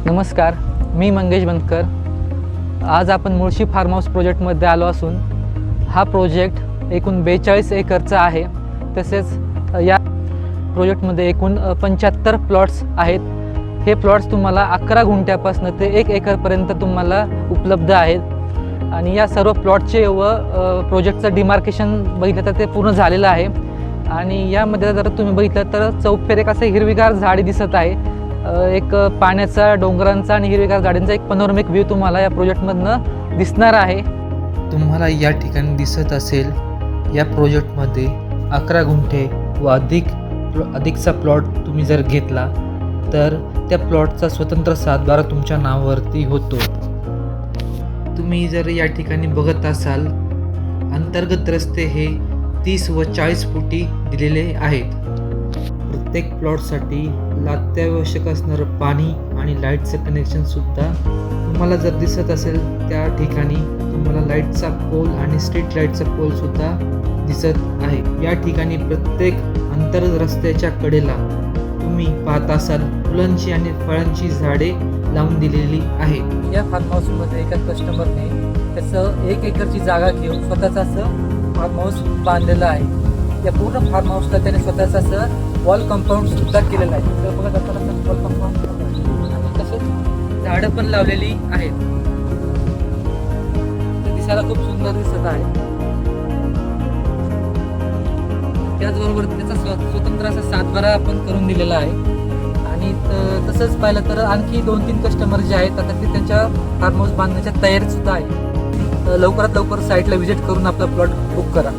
नमस्कार, मी मंगेश बंदकर। आज आपण मुळशी फार्म हाऊस प्रोजेक्टमध्ये आलो असून हा प्रोजेक्ट एकूण 42 एकरचा आहे। तसेच या प्रोजेक्टमध्ये एकूण 75 प्लॉट्स आहेत। हे प्लॉट्स तुम्हाला 11 गुंठ्यापासून ते 1 एकरपर्यंत तुम्हाला उपलब्ध आहेत आणि या सर्व प्लॉटचे व प्रोजेक्टचं डिमार्केशन बघितलं तर ते पूर्ण झालेलं आहे। आणि यामध्ये जर तुम्ही बघितलं तर चौफेर एक असे हिरवीगार झाडी दिसत आहे। एक पाण्याचा, डोंगरांचा आणि हिरवीगार झाडांचा एक पॅनोरमिक व्ह्यू तुम्हाला या प्रोजेक्टमधनं दिसणार आहे। तुम्हाला या ठिकाणी दिसत असेल, या प्रोजेक्टमध्ये 11 गुंठे व अधिकचा प्लॉट तुम्ही जर घेतला तर त्या प्लॉटचा स्वतंत्र सातबारा तुमच्या नावावरती होतो। तुम्ही जर या ठिकाणी बघत असाल, अंतर्गत रस्ते हे 30 व 40 फुटी दिलेले आहेत। प्रत्येक प्लॉटसाठी अत्यावश्यक असणारं पाणी आणि लाईटचं कनेक्शनसुद्धा तुम्हाला जर दिसत असेल, त्या ठिकाणी तुम्हाला लाईटचा पोल आणि स्ट्रीट लाईटचा पोलसुद्धा दिसत आहे। या ठिकाणी प्रत्येक अंतर्गत रस्त्याच्या कडेला तुम्ही पाहत असाल फुलांची आणि फळांची झाडे लावून दिलेली आहेत। या फार्म हाऊसमध्ये एका कस्टमरने त्याचं 1 एकरची जागा घेऊन स्वतःचं असं फार्म हाऊस बांधलेलं आहे। या पूर्ण फार्म हाऊसला त्याने स्वतःचं असं वॉल कंपाऊंड सुद्धा केलेलं आहे। तर बघा जाताना वॉल कंपाऊंड आणि तसंच झाडं पण लावलेली आहेत। दिसायला खूप सुंदर दिसत आहे। त्याचबरोबर त्याचा स्वतंत्र असा सातबारा आपण करून दिलेला आहे। आणि तसंच पाहिलं तर आणखी 2-3 कस्टमर जे आहेत आता ते त्यांच्या फार्म हाऊस बांधण्याच्या तयारीत सुद्धा आहे। लवकरात लवकर साईटला व्हिजिट करून आपला प्लॉट बुक करा।